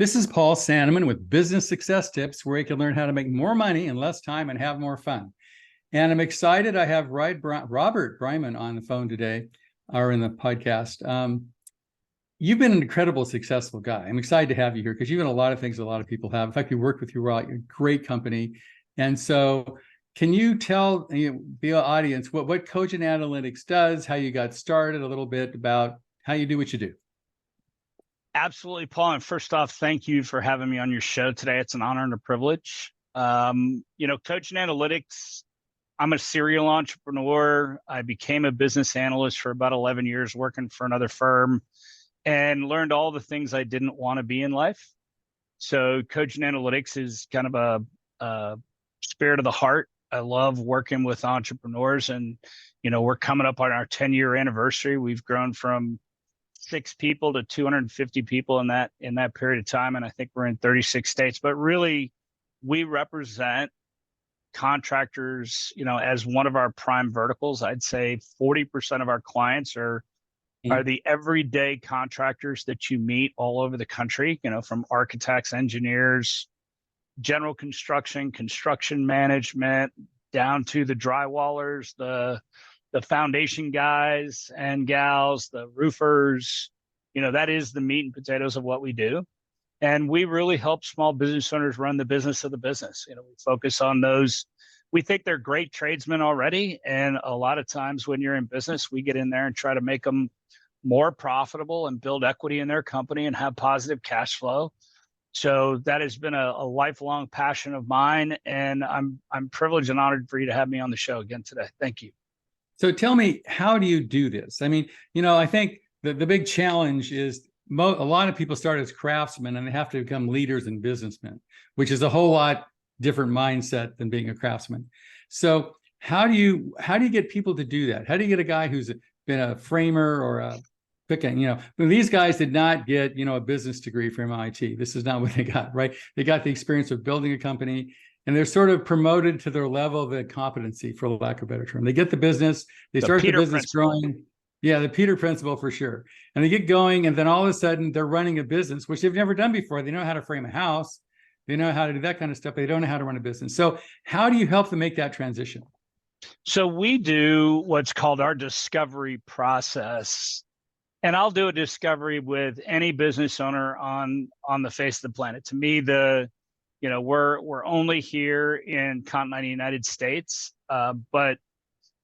This is Paul Sandeman with Business Success Tips, where you can learn how to make more money in less time and have more fun. And I'm excited. I have Robert Braiman on the phone today, or in the podcast. You've been an incredible, successful guy. I'm excited to have you here because you've done a lot of things a lot of people have. In fact, we worked with you, Rob. You're a great company. And so can you tell the audience what Cogent Analytics does, how you got started, a little bit about how you do what you do? Absolutely, Paul. And first off, thank you for having me on your show today. It's an honor and a privilege. Cogent Analytics, I'm a serial entrepreneur. I became a business analyst for about 11 years working for another firm and learned all the things I didn't want to be in life. So Cogent Analytics is kind of a spirit of the heart. I love working with entrepreneurs, and, we're coming up on our 10-year anniversary. We've grown from 6 people to 250 people in that period of time. And I think we're in 36 states, but really we represent contractors, as one of our prime verticals. I'd say 40% of our clients are the everyday contractors that you meet all over the country, from architects, engineers, general construction management, down to the drywallers, the foundation guys and gals, the roofers. That is the meat and potatoes of what we do. And we really help small business owners run the business of the business. We focus on those. We think they're great tradesmen already. And a lot of times when you're in business, we get in there and try to make them more profitable and build equity in their company and have positive cash flow. So that has been a lifelong passion of mine. And I'm privileged and honored for you to have me on the show again today. Thank you. So tell me, how do you do this? I mean, I think the big challenge is a lot of people start as craftsmen and they have to become leaders and businessmen, which is a whole lot different mindset than being a craftsman. So how do you get people to do that? How do you get a guy who's been a framer or a picking, these guys did not get, a business degree from MIT. This is not what they got, right? They got the experience of building a company, and they're sort of promoted to their level of competency, for lack of a better term. They get the business, they start the business growing. Yeah, the Peter principle for sure. And they get going, and then all of a sudden they're running a business, which they've never done before. They know how to frame a house. They know how to do that kind of stuff, but they don't know how to run a business. So how do you help them make that transition? So we do what's called our discovery process. And I'll do a discovery with any business owner on the face of the planet. To me, we're only here in continental United States, but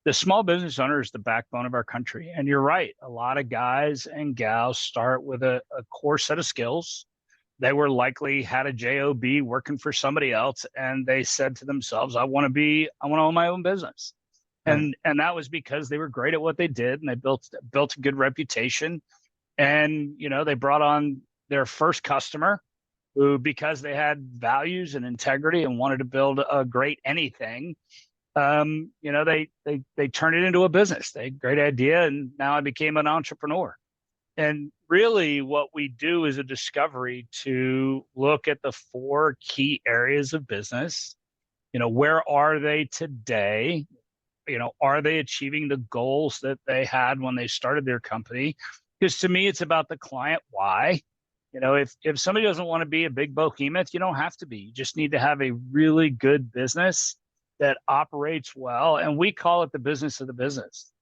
the small business owner is the backbone of our country. And you're right, a lot of guys and gals start with a core set of skills. They were likely had a job working for somebody else, and they said to themselves, I want to own my own business. And that was because they were great at what they did, and they built a good reputation. And they brought on their first customer, who, because they had values and integrity and wanted to build a great anything, they turned it into a business. They great idea, and now I became an entrepreneur. And really, what we do is a discovery to look at the 4 key areas of business. Where are they today? Are they achieving the goals that they had when they started their company? Because to me, it's about the client why. If somebody doesn't want to be a big behemoth, you don't have to be. You just need to have a really good business that operates well. And we call it the business of the business.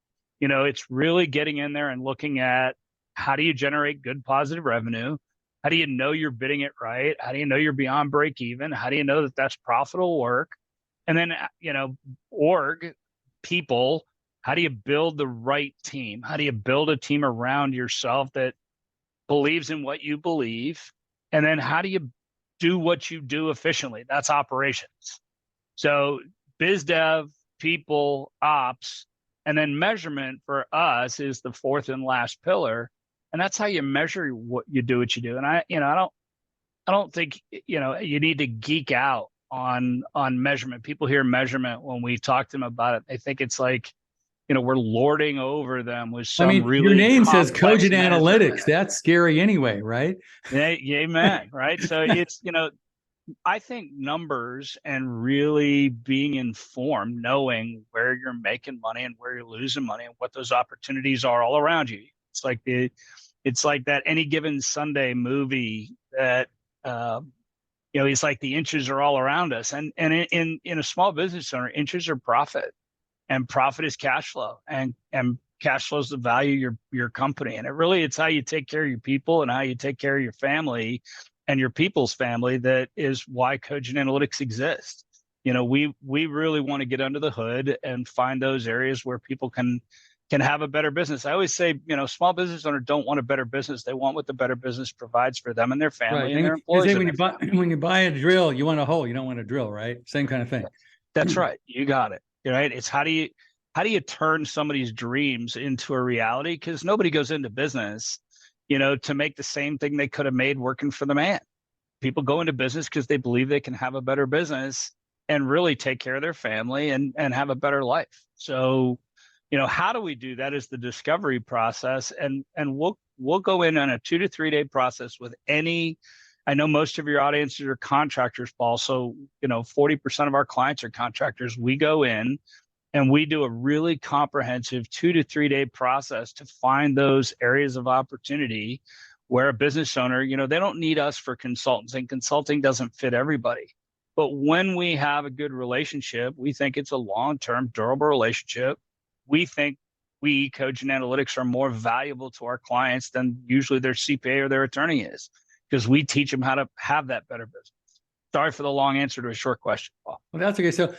It's really getting in there and looking at, how do you generate good positive revenue? How do you know you're bidding it right? How do you know you're beyond break even? How do you know that that's profitable work? And then, people, how do you build the right team? How do you build a team around yourself that believes in what you believe? And then how do you do what you do efficiently? That's operations. So biz dev, people, ops, and then measurement for us is the 4th and last pillar. And that's how you measure what you do. And I don't think, you need to geek out on measurement. People hear measurement when we talk to them about it. They think it's like, we're lording over them with some really your name says Cogent measurement. Analytics. That's scary anyway, right? Yeah, amen. Right. So it's, I think numbers and really being informed, knowing where you're making money and where you're losing money and what those opportunities are all around you. It's like that Any Given Sunday movie that He's like, the inches are all around us. And in a small business owner, inches are profit, and profit is cash flow, and cash flow is the value of your company. And it's how you take care of your people and how you take care of your family and your people's family. That is why Cogent Analytics exists. We really want to get under the hood and find those areas where people can have a better business. I always say, small business owners don't want a better business. They want what the better business provides for them and their family and their employees. When you buy a drill, you want a hole. You don't want a drill, right? Same kind of thing. That's right. You got it. Right. It's how do you turn somebody's dreams into a reality? Because nobody goes into business, to make the same thing they could have made working for the man. People go into business because they believe they can have a better business and really take care of their family and have a better life. So, how do we do that is the discovery process. And we'll go in on a 2 to 3 day process with any. I know most of your audiences are contractors, Paul. So, 40% of our clients are contractors. We go in and we do a really comprehensive 2 to 3 day process to find those areas of opportunity where a business owner, they don't need us for consultants, and consulting doesn't fit everybody. But when we have a good relationship, we think it's a long-term, durable relationship. We think we, Cogent Analytics, are more valuable to our clients than usually their CPA or their attorney is, because we teach them how to have that better business. Sorry for the long answer to a short question, Paul. Well, that's okay. So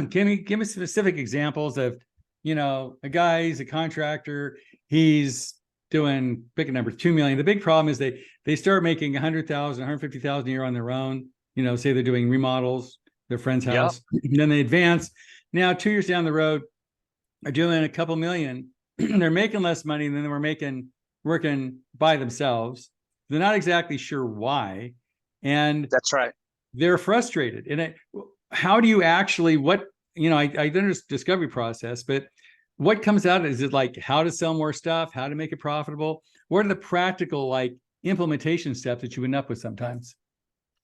give me specific examples of, a guy, he's a contractor, he's doing, pick a number, 2 million. The big problem is they start making 100,000, 150,000 a year on their own, say they're doing remodels, their friend's house, and then they advance. Now, 2 years down the road, are doing a couple million. They're making less money than they were working by themselves. They're not exactly sure why. And that's right. They're frustrated. And how do you actually, I did this discovery process, but what comes out? Is it like how to sell more stuff, how to make it profitable? What are the practical implementation steps that you end up with sometimes?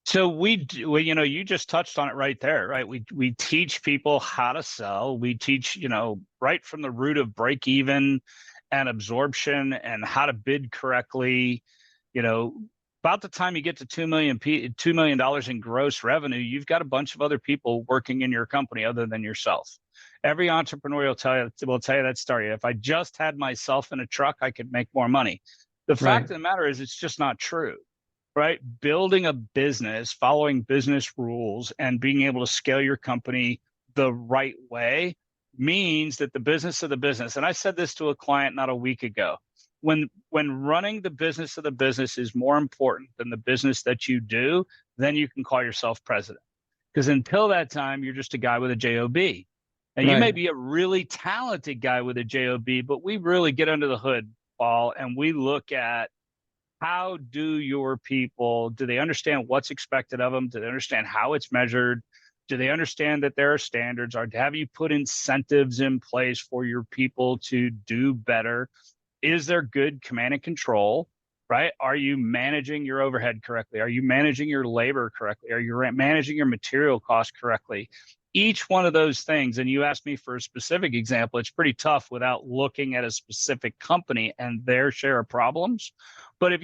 So we do, you just touched on it right there, right? We teach people how to sell. We teach, right from the root of break even and absorption and how to bid correctly. About the time you get to $2 million in gross revenue, you've got a bunch of other people working in your company other than yourself. Every entrepreneur will tell you that story. If I just had myself in a truck, I could make more money. The fact of the matter is, it's just not true. Right? Building a business, following business rules, and being able to scale your company the right way means that the business of the business, and I said this to a client not a week ago, when running the business of the business is more important than the business that you do, then you can call yourself president. Because until that time, you're just a guy with a job. And you may be a really talented guy with a job, but we really get under the hood, Paul, and we look at, how do your people, do they understand what's expected of them? Do they understand how it's measured? Do they understand that there are standards? Or have you put incentives in place for your people to do better? Is there good command and control, right? Are you managing your overhead correctly? Are you managing your labor correctly? Are you managing your material costs correctly? Each one of those things, and you asked me for a specific example, it's pretty tough without looking at a specific company and their share of problems. But if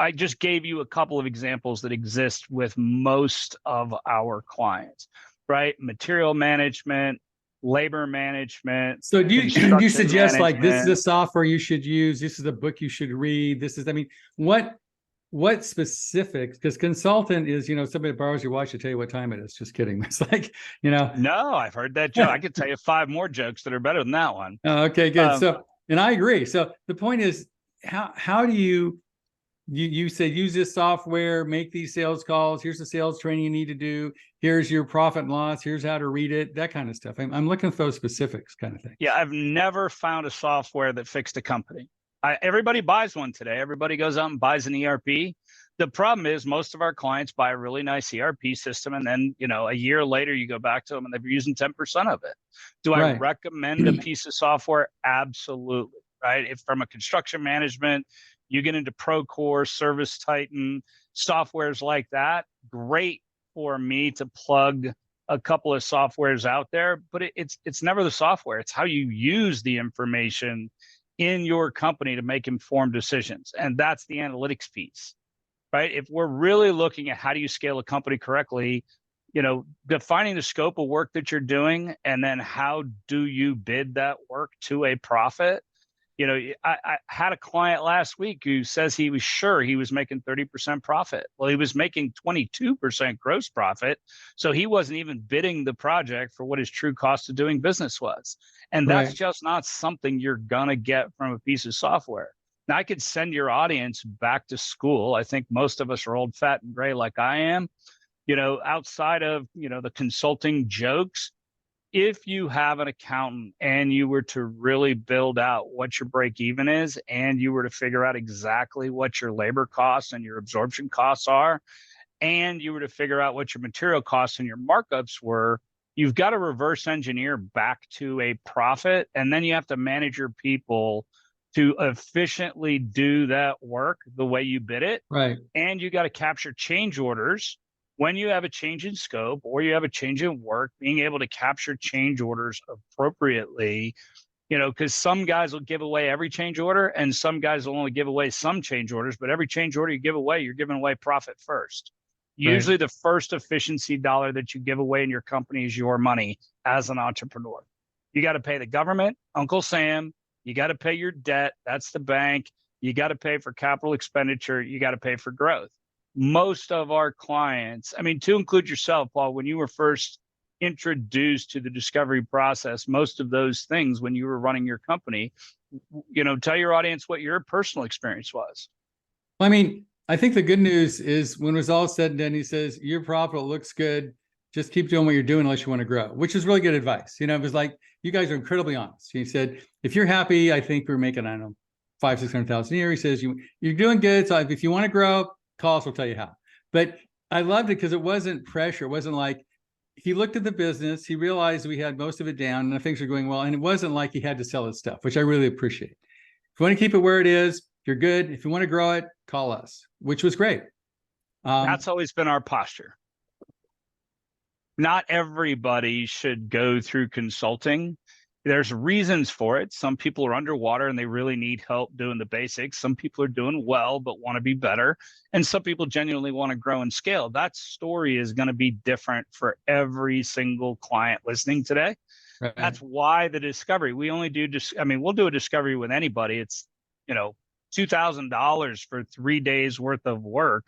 I just gave you a couple of examples that exist with most of our clients, right? Material management, labor management. So do you suggest this is a software you should use? This is a book you should read. What specifics? Because consultant is, somebody that borrows your watch to tell you what time it is. Just kidding. It's No, I've heard that joke. I could tell you 5 more jokes that are better than that one. Oh, okay, good. And I agree. So the point is, how do you say use this software, make these sales calls, here's the sales training you need to do, here's your profit and loss, here's how to read it, that kind of stuff. I'm looking for those specifics kind of thing. Yeah, I've never found a software that fixed a company. Everybody buys one today. Everybody goes out and buys an ERP. The problem is most of our clients buy a really nice ERP system, and then, a year later you go back to them and they're using 10% of it. Do I recommend a piece of software? Absolutely. Right? If from a construction management, you get into Procore, Service Titan, softwares like that, great for me to plug a couple of softwares out there, but it's never the software. It's how you use the information in your company to make informed decisions. And that's the analytics piece, right? If we're really looking at how do you scale a company correctly, defining the scope of work that you're doing, and then how do you bid that work to a profit. I had a client last week who says he was sure he was making 30% profit. Well, he was making 22% gross profit. So he wasn't even bidding the project for what his true cost of doing business was. And that's Right. just not something you're going to get from a piece of software. Now, I could send your audience back to school. I think most of us are old, fat, and gray like I am. Outside of, the consulting jokes, if you have an accountant and you were to really build out what your break even is, and you were to figure out exactly what your labor costs and your absorption costs are, and you were to figure out what your material costs and your markups were, you've got to reverse engineer back to a profit. And then you have to manage your people to efficiently do that work the way you bid it. Right. And you got to capture change orders when you have a change in scope or you have a change in work, being able to capture change orders appropriately, because some guys will give away every change order and some guys will only give away some change orders, but every change order you give away, you're giving away profit first. Usually Right. the first efficiency dollar that you give away in your company is your money as an entrepreneur. You got to pay the government, Uncle Sam, you got to pay your debt, that's the bank, you got to pay for capital expenditure, you got to pay for growth. Most of our clients, to include yourself, Paul, when you were first introduced to the discovery process, most of those things when you were running your company, tell your audience what your personal experience was. I think the good news is when it was all said and done, he says, your profit looks good. Just keep doing what you're doing unless you want to grow, which is really good advice. It was like, you guys are incredibly honest. He said, if you're happy, I think we're making, I don't know, 500,000-600,000 a year. He says, you're doing good. So if you want to grow, call us, we'll tell you how. But I loved it because it wasn't pressure. It wasn't like he looked at the business, he realized we had most of it down and things are going well. And it wasn't like he had to sell his stuff, which I really appreciate. If you want to keep it where it is, you're good. If you want to grow it, call us, which was great. That's always been our posture. Not everybody should go through consulting. There's reasons for it. Some people are underwater and they really need help doing the basics. Some people are doing well, but want to be better. And some people genuinely want to grow and scale. That story is going to be different for every single client listening today. Right. That's why the discovery, we only do, we'll do a discovery with anybody. It's, $2,000 for 3 days worth of work.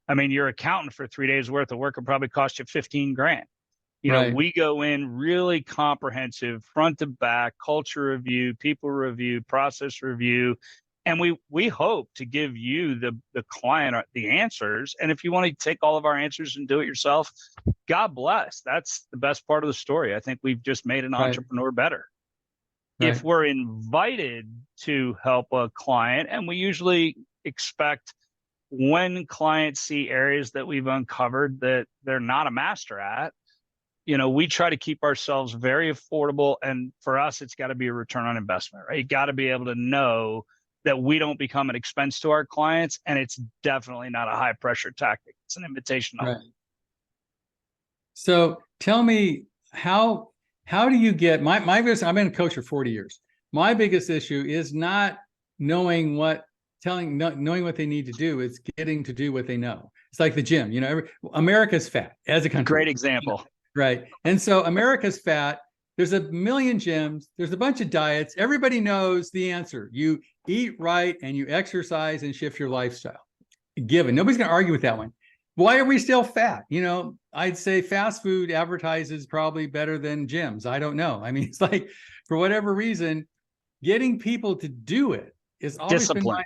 Your accountant for 3 days worth of work will probably cost you 15 grand. Right. We go in really comprehensive, front to back, culture review, people review, process review. And we hope to give you, the client, the answers. And if you want to take all of our answers and do it yourself, God bless. That's the best part of the story. I think we've just made an entrepreneur better. Right. If we're invited to help a client, and we usually expect when clients see areas that we've uncovered that they're not a master at, we try to keep ourselves very affordable. And for us, it's got to be a return on investment, right? You got to be able to know that we don't become an expense to our clients. And it's definitely not a high pressure tactic. It's an invitation. Right. So tell me, how do you get my biggest, I've been a coach for 40 years. My biggest issue is not knowing what they need to do. It's getting to do what they know. It's like the gym, America's fat as a country. Great example. Right. And so America's fat. There's a million gyms. There's a bunch of diets. Everybody knows the answer. You eat right and you exercise and shift your lifestyle. Given. Nobody's going to argue with that one. Why are we still fat? I'd say fast food advertises probably better than gyms. I don't know. It's like, for whatever reason, getting people to do it is always discipline.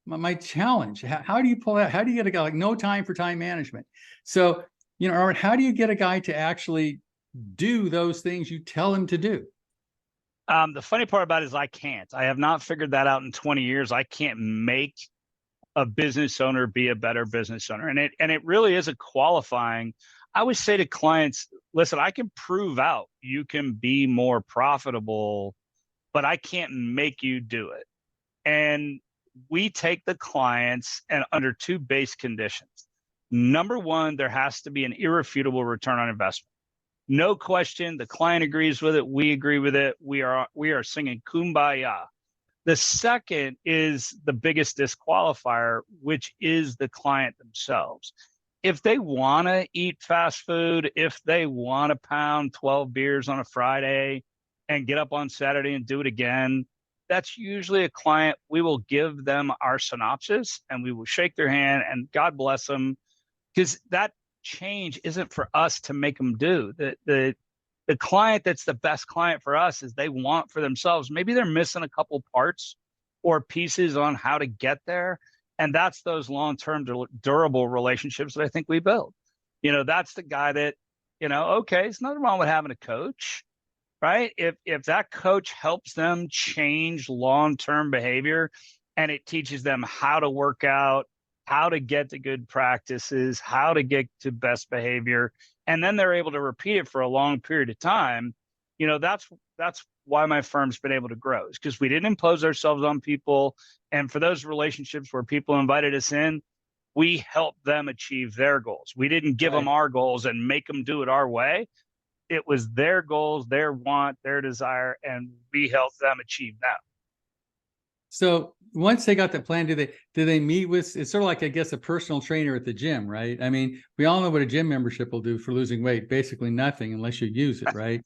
Been my challenge. How do you pull that? How do you get a guy like no time for time management? So, Robert, how do you get a guy to actually do those things you tell him to do? The funny part about it is I can't. I have not figured that out in 20 years. I can't make a business owner be a better business owner. And it really is a qualifying. I always say to clients, listen, I can prove out you can be more profitable, but I can't make you do it. And we take the clients and under two base conditions. Number one, there has to be an irrefutable return on investment. No question. The client agrees with it. We agree with it. We are singing Kumbaya. The second is the biggest disqualifier, which is the client themselves. If they want to eat fast food, if they want to pound 12 beers on a Friday and get up on Saturday and do it again, that's usually a client. We will give them our synopsis and we will shake their hand and God bless them, because that change isn't for us to make them do. The client that's the best client for us is they want for themselves. Maybe they're missing a couple parts or pieces on how to get there. And that's those long-term durable relationships that I think we build. That's the guy that, okay, it's nothing wrong with having a coach, right? If that coach helps them change long-term behavior and it teaches them how to work out, how to get to good practices, how to get to best behavior, and then they're able to repeat it for a long period of time, that's why my firm's been able to grow, is because we didn't impose ourselves on people. And for those relationships where people invited us in, we helped them achieve their goals. We didn't give them our goals and make them do it our way. It was their goals, their want, their desire, and we helped them achieve them. So once they got the plan, do they meet with, it's sort of like, I guess, a personal trainer at the gym, right? I mean, we all know what a gym membership will do for losing weight, basically nothing unless you use it, right?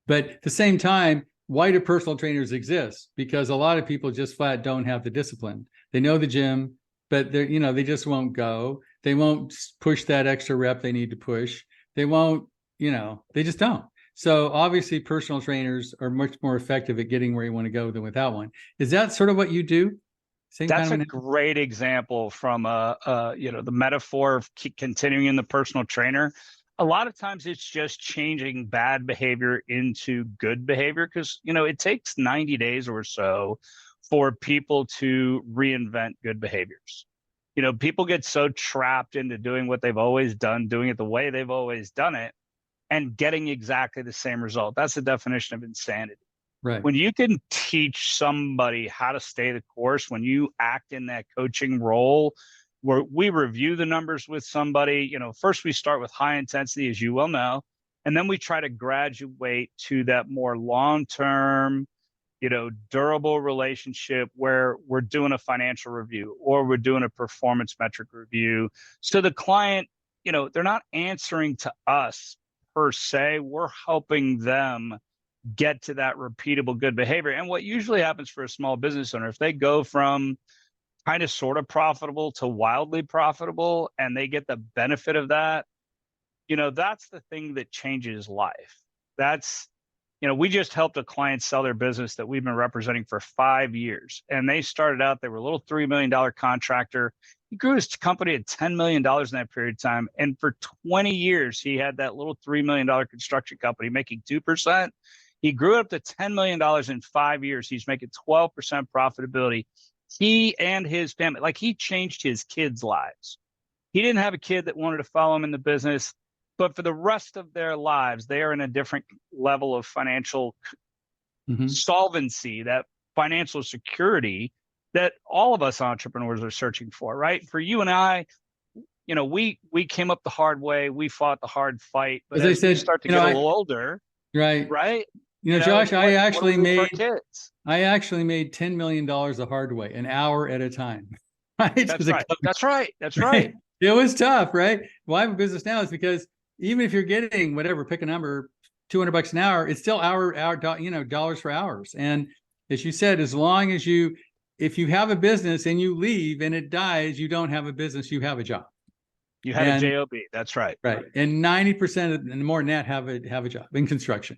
But at the same time, why do personal trainers exist? Because a lot of people just flat don't have the discipline. They know the gym, but they just won't go. They won't push that extra rep they need to push. They won't, they just don't. So obviously personal trainers are much more effective at getting where you want to go than without one. Is that sort of what you do? That's a great example from the metaphor of continuing in the personal trainer. A lot of times it's just changing bad behavior into good behavior, because it takes 90 days or so for people to reinvent good behaviors. People get so trapped into doing what they've always done, doing it the way they've always done it, and getting exactly the same result. That's the definition of insanity. Right. When you can teach somebody how to stay the course, when you act in that coaching role, where we review the numbers with somebody, first we start with high intensity, as you well know, and then we try to graduate to that more long-term, durable relationship where we're doing a financial review or we're doing a performance metric review. So the client, they're not answering to us per se, we're helping them get to that repeatable good behavior. And what usually happens for a small business owner, if they go from kind of sort of profitable to wildly profitable and they get the benefit of that, that's the thing that changes life. That's, we just helped a client sell their business that we've been representing for 5 years. And they started out, they were a little $3 million contractor. He grew his company at $10 million in that period of time. And for 20 years, he had that little $3 million construction company making 2%. He grew up to $10 million in 5 years. He's making 12% profitability. He and his family, like, he changed his kids' lives. He didn't have a kid that wanted to follow him in the business, but for the rest of their lives, they are in a different level of financial solvency, that financial security that all of us entrepreneurs are searching for, right? For you and I, we came up the hard way. We fought the hard fight. But as we start to get a little older, right? Josh, I actually made $10 million the hard way, an hour at a time. Right? That's right. It was tough, right? Why I have a business now is because even if you're getting whatever, pick a number, $200 an hour, it's still dollars for hours. And as you said, as long as if you have a business and you leave and it dies, you don't have a business, you have a job. You had a job. That's right. Right. And 90% and more than that have a job in construction,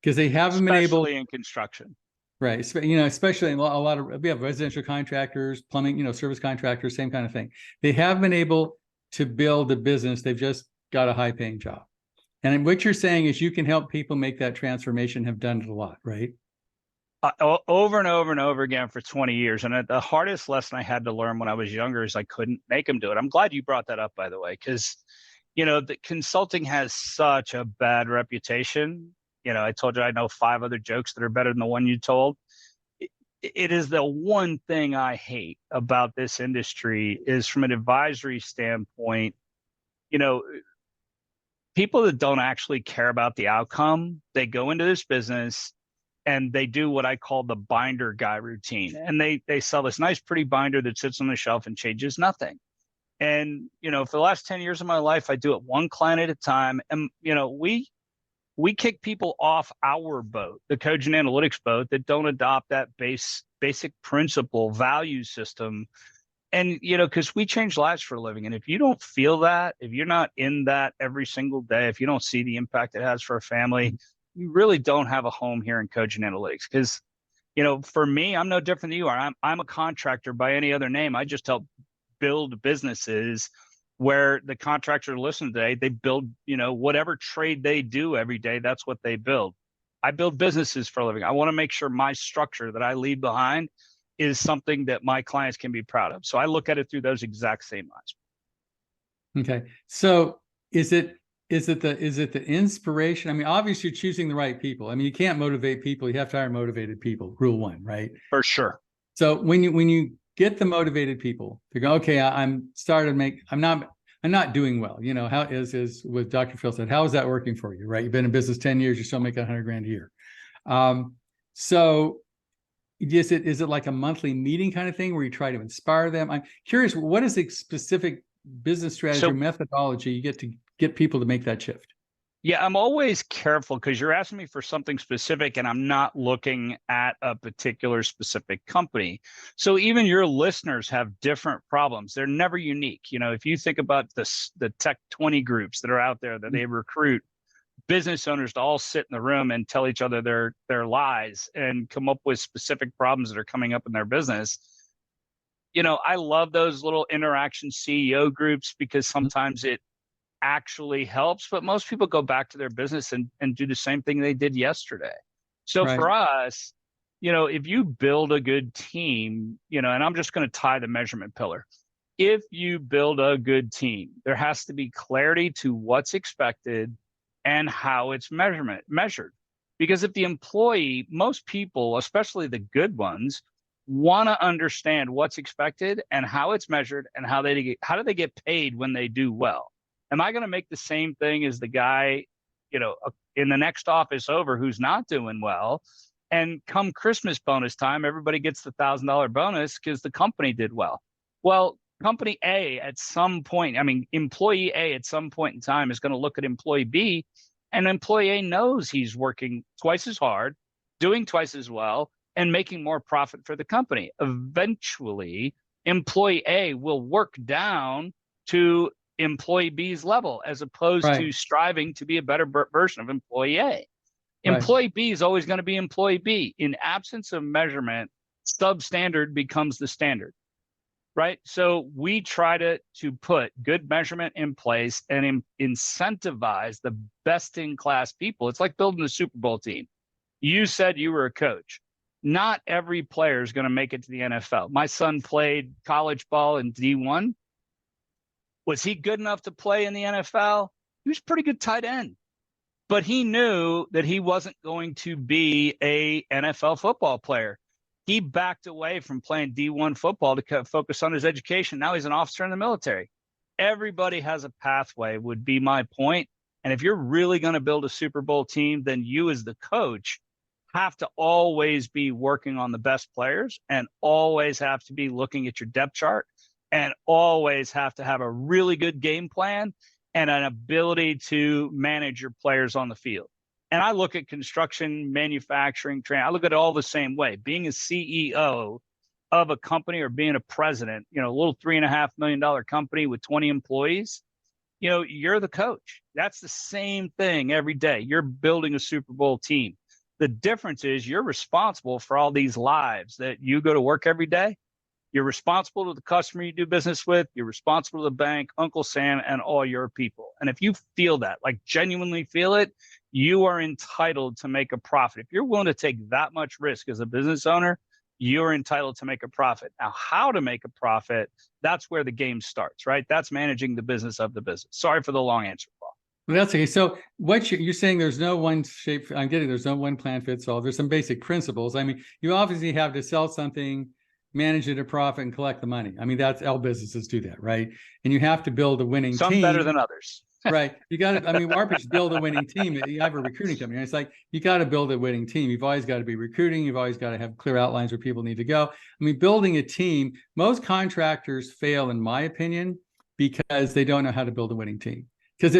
because they haven't been able, especially in construction. Right. Especially in a lot of, we have residential contractors, plumbing, service contractors, same kind of thing. They have been able to build a business. They've just got a high paying job. And what you're saying is you can help people make that transformation, have done it a lot, right? Over and over and over again for 20 years. And the hardest lesson I had to learn when I was younger is I couldn't make them do it. I'm glad you brought that up, by the way, because, the consulting has such a bad reputation. I told you I know 5 other jokes that are better than the one you told. It is the one thing I hate about this industry is, from an advisory standpoint, people that don't actually care about the outcome, they go into this business, and they do what I call the binder guy routine. And they sell this nice, pretty binder that sits on the shelf and changes nothing. And, for the last 10 years of my life, I do it one client at a time. And, we kick people off our boat, the Cogent Analytics boat, that don't adopt that basic principle value system. And, because we change lives for a living. And if you don't feel that, if you're not in that every single day, if you don't see the impact it has for a family, you really don't have a home here in Cogent Analytics. Because, for me, I'm no different than you are. I'm a contractor by any other name. I just help build businesses where the contractor listening today, they build, whatever trade they do every day, that's what they build. I build businesses for a living. I want to make sure my structure that I leave behind is something that my clients can be proud of. So I look at it through those exact same eyes. Okay. So is it the inspiration? I mean, obviously you're choosing the right people. I mean, you can't motivate people. You have to hire motivated people. Rule one, right? For sure. So when you get the motivated people to go, okay, I'm not doing well. How is what Dr. Phil said, how is that working for you, right? You've been in business 10 years, you're still making $100,000 a year. So is it like a monthly meeting kind of thing where you try to inspire them? I'm curious, what is the specific business strategy or methodology you get to get people to make that shift? Yeah, I'm always careful because you're asking me for something specific and I'm not looking at a particular specific company. So even your listeners have different problems. They're never unique. If you think about the Tech 20 groups that are out there that they recruit business owners to all sit in the room and tell each other their lies and come up with specific problems that are coming up in their business. I love those little interaction CEO groups because sometimes it actually helps, but most people go back to their business and do the same thing they did yesterday. So for us, if you build a good team, and I'm just going to tie the measurement pillar. If you build a good team, there has to be clarity to what's expected and how it's measured. Because if the employee, most people, especially the good ones, want to understand what's expected and how it's measured and how do they get paid when they do well. Am I going to make the same thing as the guy, in the next office over who's not doing well? And come Christmas bonus time, everybody gets the $1,000 bonus because the company did well. Well, company A at some point, employee A at some point in time is going to look at employee B, and employee A knows he's working twice as hard, doing twice as well, and making more profit for the company. Eventually, employee A will work down to employee B's level as opposed to striving to be a better version of employee A. Employee B is always going to be employee B. In absence of measurement, substandard becomes the standard, right? So we try to put good measurement in place and incentivize the best-in-class people. It's like building a Super Bowl team. You said you were a coach. Not every player is going to make it to the NFL. My son played college ball in D1. Was he good enough to play in the NFL? He was a pretty good tight end. But he knew that he wasn't going to be a NFL football player. He backed away from playing D1 football to focus on his education. Now he's an officer in the military. Everybody has a pathway, would be my point. And if you're really going to build a Super Bowl team, then you as the coach have to always be working on the best players and always have to be looking at your depth chart and always have to have a really good game plan and an ability to manage your players on the field. And I look at construction, manufacturing, training. I look at it all the same way. Being a CEO of a company or being a president, a little $3.5 million company with 20 employees, you're the coach. That's the same thing every day. You're building a Super Bowl team. The difference is you're responsible for all these lives that you go to work every day. You're responsible to the customer you do business with. You're responsible to the bank, Uncle Sam, and all your people. And if you feel that, like genuinely feel it, you are entitled to make a profit. If you're willing to take that much risk as a business owner, you're entitled to make a profit. Now, how to make a profit, that's where the game starts, right? That's managing the business of the business. Sorry for the long answer, Paul. Well, that's okay. So what you're saying, there's no one shape, I'm getting, there's no one plan fits all. There's some basic principles. You obviously have to sell something, manage it a profit, and collect the money. That's all businesses do that, right? And you have to build a winning team. Some better than others. Right. You got to, I mean, Warpage build a winning team. You have a recruiting company. And it's like, you got to build a winning team. You've always got to be recruiting. You've always got to have clear outlines where people need to go. I mean, building a team, most contractors fail, in my opinion, because they don't know how to build a winning team. Because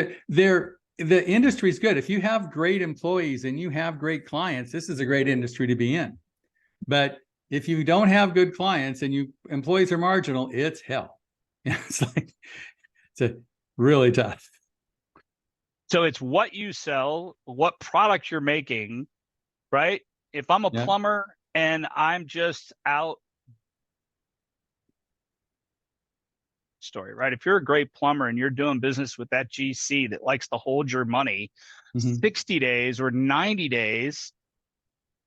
the industry is good. If you have great employees and you have great clients, this is a great industry to be in. But if you don't have good clients and employees are marginal, it's hell. It's like, it's really tough. So it's what you sell, what product you're making, right? If I'm a Yeah. plumber and I'm just out story, right? If you're a great plumber and you're doing business with that GC that likes to hold your money 60 days or 90 days,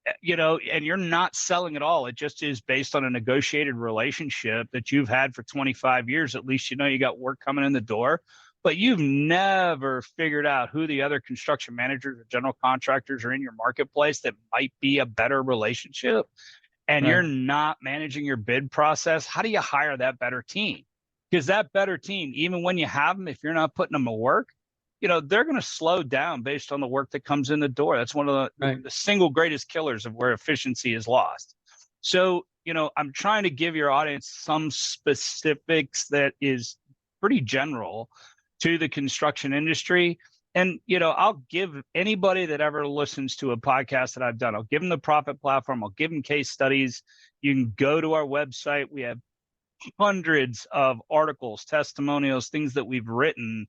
and you're not selling at all, it just is based on a negotiated relationship that you've had for 25 years, at least you got work coming in the door, but you've never figured out who the other construction managers or general contractors are in your marketplace that might be a better relationship, and you're not managing your bid process. How do you hire that better team? Because that better team, even when you have them, if you're not putting them to work, they're going to slow down based on the work that comes in the door. That's one of the single greatest killers of where efficiency is lost. So, I'm trying to give your audience some specifics that is pretty general to the construction industry. And, I'll give anybody that ever listens to a podcast that I've done, I'll give them the Profit Platform. I'll give them case studies. You can go to our website. We have hundreds of articles, testimonials, things that we've written,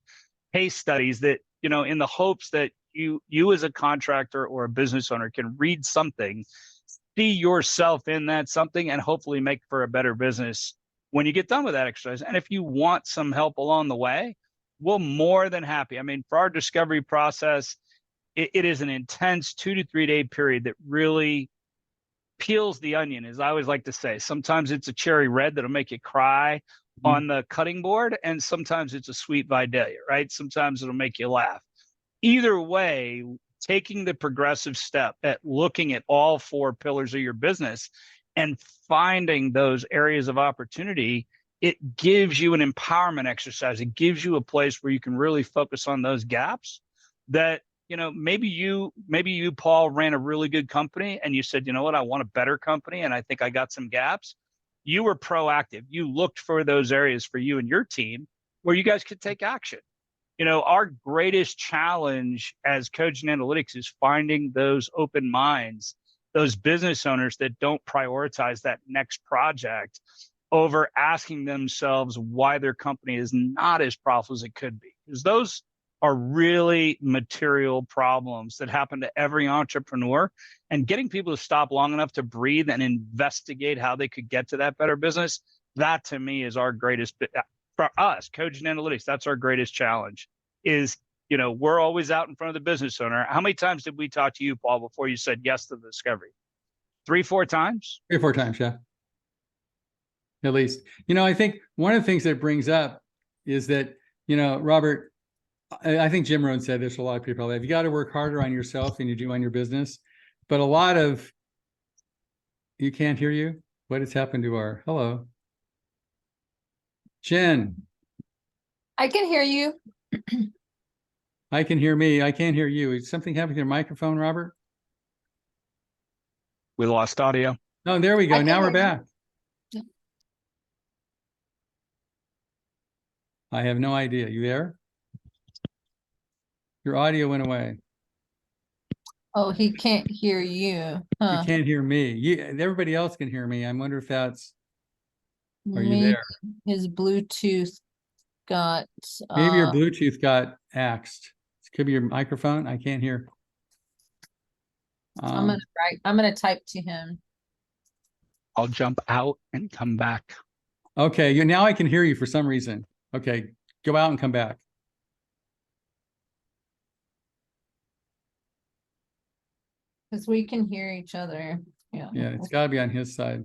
case studies that, in the hopes that you as a contractor or a business owner can read something, see yourself in that something, and hopefully make for a better business when you get done with that exercise. And if you want some help along the way, we're more than happy. I mean, for our discovery process, it is an intense 2 to 3 day period that really peels the onion, as I always like to say. Sometimes it's a cherry red that'll make you cry on the cutting board, and sometimes it's a sweet Vidalia, right? Sometimes it'll make you laugh. Either way, taking the progressive step at looking at all 4 pillars of your business and finding those areas of opportunity, it gives you an empowerment exercise. It gives you a place where you can really focus on those gaps that, maybe you, Paul, ran a really good company and you said, you know what, I want a better company and I think I got some gaps. You were proactive. You looked for those areas for you and your team where you guys could take action. Our greatest challenge as Cogent Analytics is finding those open minds, those business owners that don't prioritize that next project over asking themselves why their company is not as profitable as it could be. Because those are really material problems that happen to every entrepreneur, and getting people to stop long enough to breathe and investigate how they could get to that better business. That to me is our greatest, for us, Cogent Analytics, that's our greatest challenge is, we're always out in front of the business owner. How many times did we talk to you, Paul, before you said yes to the discovery? 3, 4 times? 3 or 4 times. Yeah. At least, I think one of the things that it brings up is that, Robert, I think Jim Rohn said this, a lot of people have, you got to work harder on yourself than you do on your business. But a lot of, you can't hear you. What has happened to our, hello? Jen. I can hear you. I can hear me. I can't hear you. Is something happening to your microphone, Robert? We lost audio. Oh, there we go. Now we're back. I have no idea. You there? Your audio went away. Oh, he can't hear you. You can't hear me. Everybody else can hear me. I wonder if that's, are you there? His Bluetooth got Maybe your Bluetooth got axed. It could be your microphone. I can't hear. I'm gonna type to him. I'll jump out and come back. Okay, now I can hear you for some reason. Okay, go out and come back. Because we can hear each other. Yeah. Yeah, it's got to be on his side.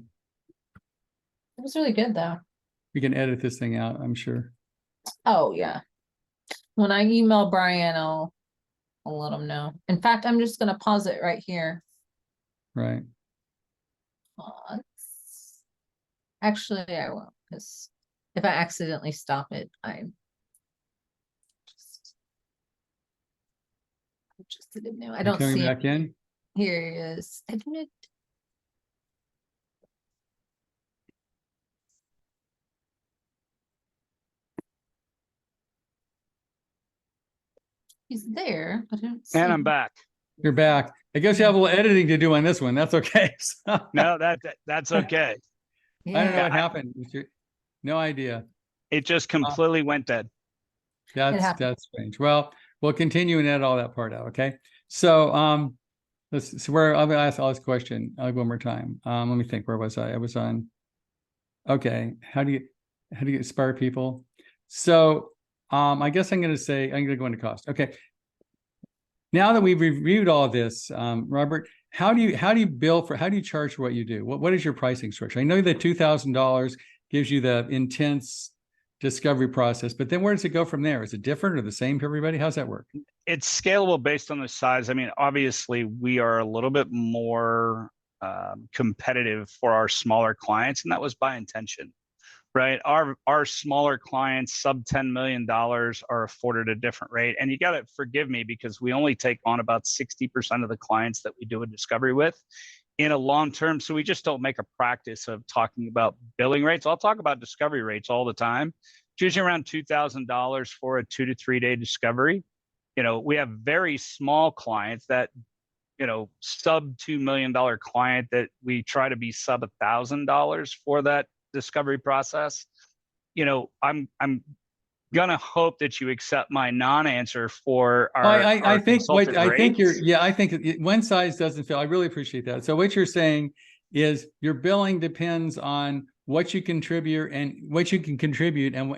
It was really good though. We can edit this thing out, I'm sure. Oh yeah. When I email Brian, I'll let him know. In fact, I'm just gonna pause it right here. Right. Pause. Actually, I won't, because if I accidentally stop it, I just just didn't know. I You don't coming see him. back in? Here he is. Admit. He's there, but I don't see And I'm him. back. You're back. I guess you have a little editing to do on this one. That's okay. So, No, that's okay. I don't know Yeah, what happened. No idea. It just completely went dead. happened. That's strange. Well, we'll continue and edit all that part out. Okay. So so where I'm gonna ask all this question one more time. Let me think. Where was I? I was on. Okay. How do you inspire people? So I guess I'm gonna go into cost. Okay. Now that we've reviewed all of this, Robert, how do you charge for what you do? What is your pricing structure? I know that $2,000 gives you the intense discovery process, but then where does it go from there? Is it different or the same for everybody? How's that work? It's scalable based on the size. I mean, obviously, we are a little bit more competitive for our smaller clients, and that was by intention, right? Our smaller clients, sub $10 million, are afforded a different rate. And you got to forgive me because we only take on about 60% of the clients that we do a discovery with in a long term. So we just don't make a practice of talking about billing rates. I'll talk about discovery rates all the time. It's usually around $2,000 for a 2 to 3 day discovery. We have very small clients that, sub $2 million client that we try to be sub $1,000 for that discovery process. I'm gonna hope that you accept my non-answer for our. I think one size doesn't fit. I really appreciate that. So what you're saying is your billing depends on what you contribute and what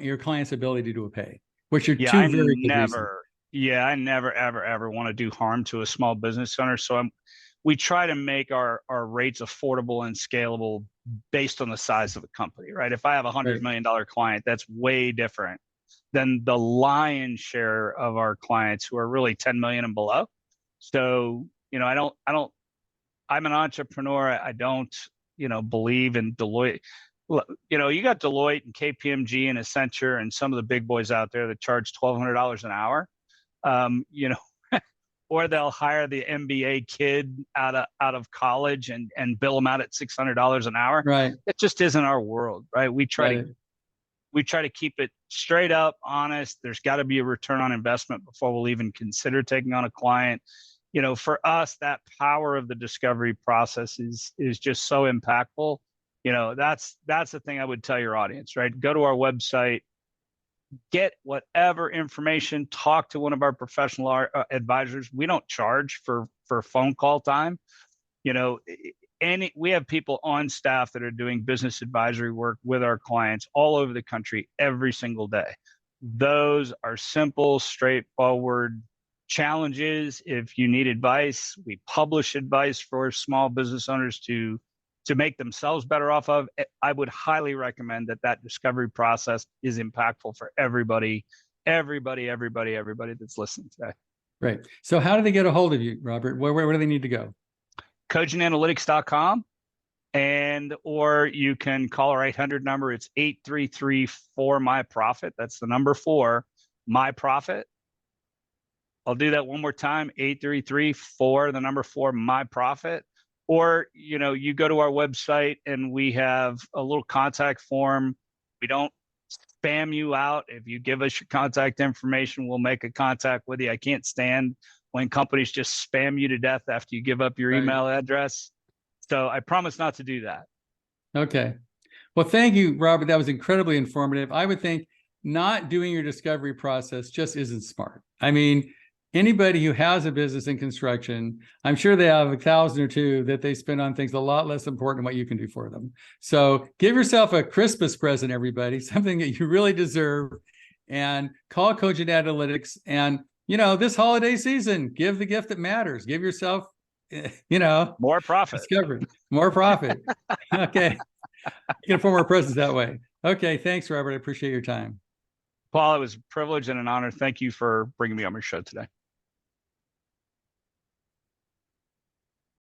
your client's ability to pay, which are two very good reasons. I never, ever want to do harm to a small business owner. So we try to make our rates affordable and scalable based on the size of the company, right? If I have $100 million client, that's way different than the lion's share of our clients who are really 10 million and below. So, I'm an entrepreneur. I don't, believe in Deloitte. You got Deloitte and KPMG and Accenture and some of the big boys out there that charge $1,200 an hour. Or they'll hire the MBA kid out of college and bill them out at $600 an hour. Right. It just isn't our world, right? We try to keep it straight up, honest. There's got to be a return on investment before we'll even consider taking on a client. For us, that power of the discovery process is just so impactful. That's the thing I would tell your audience, right? Go to our website, get whatever information, talk to one of our professional advisors. We don't charge for phone call time. We have people on staff that are doing business advisory work with our clients all over the country every single day. Those are simple, straightforward challenges. If you need advice, we publish advice for small business owners to make themselves better off of. I would highly recommend that discovery process is impactful for everybody that's listening today. Right. So how do they get a hold of you, Robert? Where do they need to go? CogentAnalytics.com, or you can call our 800 number. It's 833-4-MY-PROFIT. That's the number 4, MY-PROFIT. I'll do that one more time, 833-4, the number 4, MY-PROFIT. Or, you go to our website and we have a little contact form. We don't spam you out. If you give us your contact information, we'll make a contact with you. I can't stand when companies just spam you to death after you give up your email address. So I promise not to do that. Okay. Well, thank you, Robert. That was incredibly informative. I would think not doing your discovery process just isn't smart. I mean, anybody who has a business in construction, I'm sure they have 1,000 or 2 that they spend on things a lot less important than what you can do for them. So give yourself a Christmas present, everybody, something that you really deserve, and call Cogent Analytics. And, this holiday season, give the gift that matters. Give yourself, more profit. Discovery, more profit. Okay. You can afford more presents that way. Okay. Thanks, Robert. I appreciate your time. Paul, it was a privilege and an honor. Thank you for bringing me on your show today.